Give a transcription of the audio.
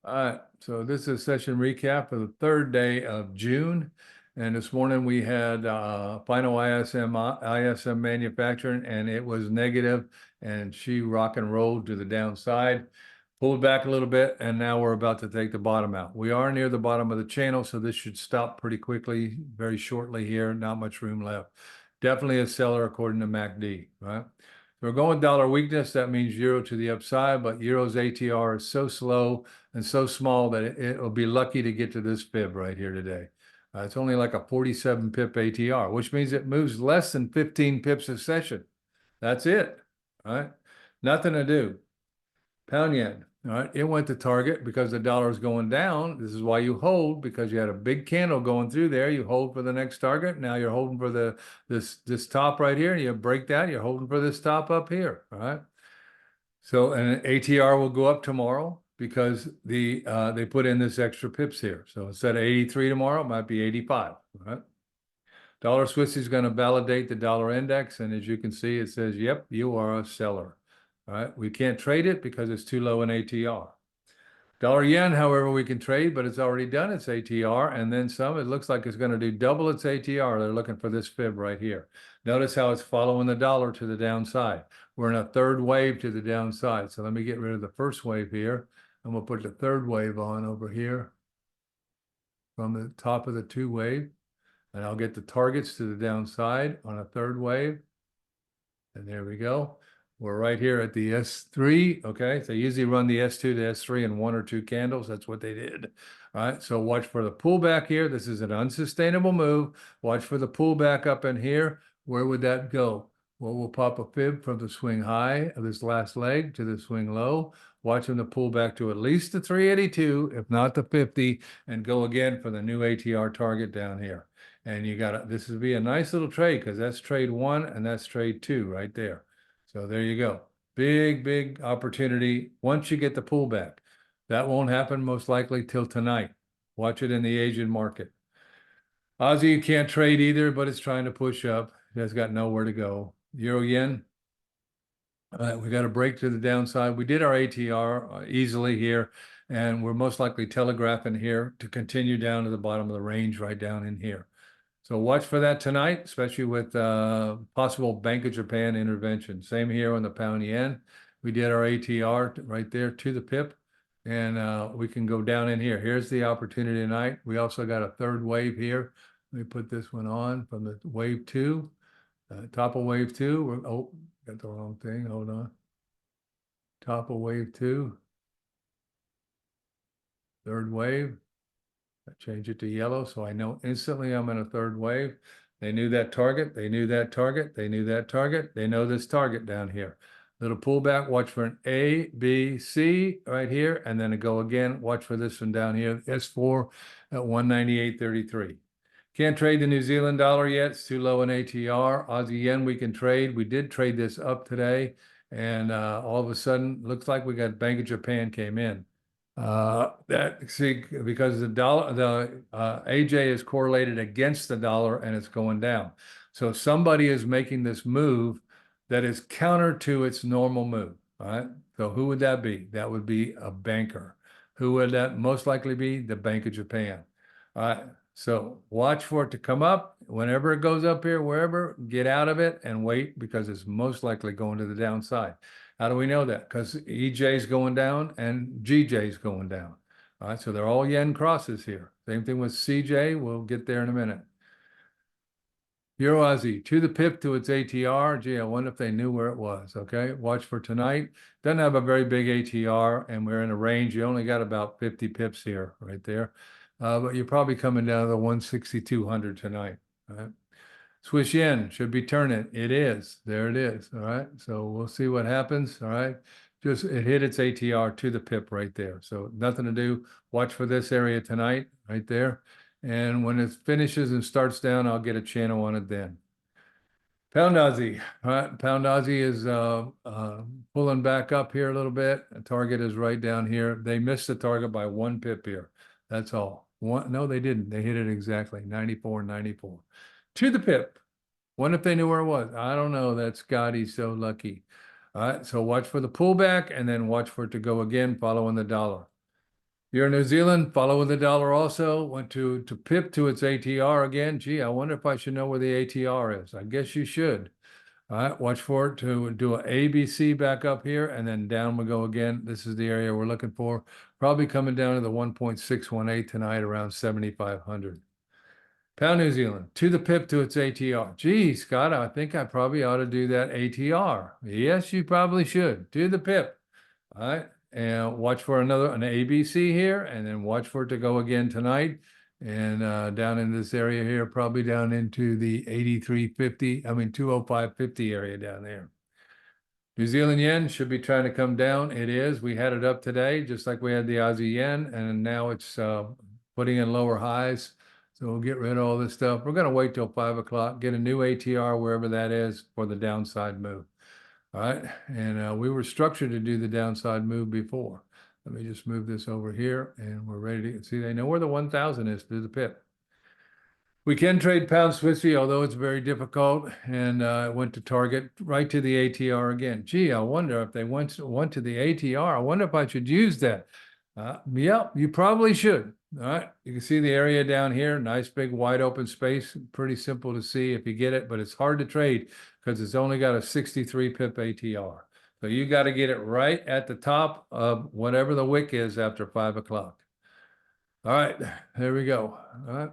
All right, so this is a session recap for the third day of June. And this morning we had final ISM manufacturing, and it was negative, and she rock and rolled to the downside, pulled back a little bit, and now we're about to take the bottom out. We are near the bottom of the channel, so this should stop pretty quickly, very shortly here, not much room left. Definitely a seller according to MACD, right? We're going dollar weakness. That means euro to the upside, but euro's ATR is so slow and so small that it'll be lucky to get to this fib right here today. It's only like a 47 pip ATR, which means it moves less than 15 pips a session. That's it, all right? Nothing to do. Pound yen, all right? It went to target because the dollar is going down. This is why you hold, because you had a big candle going through there. You hold for the next target. Now you're holding for this top right here, and you break that. You're holding for this top up here, all right? So an ATR will go up tomorrow because they put in this extra pips here. So instead of 83 tomorrow, it might be 85. Right? Dollar Swiss is going to validate the dollar index, and as you can see, it says, "Yep, you are a seller." All right, we can't trade it because it's too low in ATR. Dollar yen, however, we can trade, but it's already done its ATR and then some. It looks like it's going to do double its ATR. They're looking for this fib right here. Notice how it's following the dollar to the downside. We're in a third wave to the downside. So let me get rid of the first wave here. And we'll put the third wave on over here from the top of the two wave. And I'll get the targets to the downside on a third wave. And there we go. We're right here at the S3, okay? They usually run the S2 to S3 in one or two candles. That's what they did. All right, so watch for the pullback here. This is an unsustainable move. Watch for the pullback up in here. Where would that go? Well, we'll pop a fib from the swing high of this last leg to the swing low. Watch them to pull back to at least the 382, if not the 50, and go again for the new ATR target down here. And you got to, this would be a nice little trade because that's trade one and that's trade two right there. So there you go. Big, big opportunity once you get the pullback. That won't happen most likely till tonight. Watch it in the Asian market. Aussie, you can't trade either, but it's trying to push up. It has got nowhere to go. Euro yen. We got a break to the downside. We did our ATR easily here, and we're most likely telegraphing here to continue down to the bottom of the range right down in here. So watch for that tonight, especially with possible Bank of Japan intervention. Same here on the pound yen. We did our ATR right there to the pip, and we can go down in here. Here's the opportunity tonight. We also got a third wave here. Let me put this one on from the wave two, top of wave two. Oh, got the wrong thing. Hold on. Top of wave two, third wave. I change it to yellow so I know instantly I'm in a third wave. They knew that target. They knew that target. They knew that target. They know this target down here. Little pullback. Watch for an A, B, C right here, and then go again. Watch for this one down here. S4 at 198.33. Can't trade the New Zealand dollar yet. It's too low in ATR. Aussie yen we can trade. We did trade this up today, and all of a sudden looks like we got Bank of Japan came in. Because the dollar, the AJ is correlated against the dollar and it's going down. So somebody is making this move that is counter to its normal move. All right. So who would that be? That would be a banker. Who would that most likely be? The Bank of Japan. All right. So watch for it to come up. Whenever it goes up here, wherever, get out of it and wait because it's most likely going to the downside. How do we know that? Because EJ is going down and GJ is going down. All right, so they're all yen crosses here. Same thing with CJ. We'll get there in a minute. Euro Aussie to the pip to its ATR. Gee, I wonder if they knew where it was. Okay, watch for tonight. Doesn't have a very big ATR, and we're in a range. You only got about 50 pips here, right there. But you're probably coming down to the 16200 tonight. All right. Swiss yen should be turning. It is. There it is. All right. So we'll see what happens. All right. Just it hit its ATR to the pip right there. So nothing to do. Watch for this area tonight, right there. And when it finishes and starts down, I'll get a channel on it then. Pound Aussie. All right. Pound Aussie is pulling back up here a little bit. The target is right down here. They missed the target by 1 pip here. That's all. No, they didn't. They hit it exactly. 94.94. To the pip. Wonder if they knew where it was. I don't know. That Scotty's so lucky. All right. So watch for the pullback and then watch for it to go again following the dollar. You're in New Zealand, following the dollar also, went to pip to its ATR again. Gee, I wonder if I should know where the ATR is. I guess you should. All right, watch for it to do an ABC back up here, and then down we go again. This is the area we're looking for. Probably coming down to the 1.618 tonight, around 7,500. Pound New Zealand, to the pip to its ATR. Gee, Scott, I think I probably ought to do that ATR. Yes, you probably should. To the pip. All right, and watch for an ABC here, and then watch for it to go again tonight, and down in this area here, probably down into the 83.50, 205.50 area down there. New Zealand yen should be trying to come down. It is. We had it up today, just like we had the Aussie yen, and now it's putting in lower highs. So we'll get rid of all this stuff. We're going to wait till 5 o'clock, get a new ATR wherever that is for the downside move. All right, and we were structured to do the downside move before. Let me just move this over here, and we're ready to see. They know where the 1,000 is to the pip. We can trade pound Swissy, although it's very difficult, and it went to target right to the ATR again. Gee, I wonder if they went to the ATR. I wonder if I should use that. Yeah, you probably should. All right, you can see the area down here, nice big wide open space, pretty simple to see if you get it, but it's hard to trade because it's only got a 63 pip ATR. So you got to get it right at the top of whatever the wick is after 5 o'clock. All right, there we go. All right.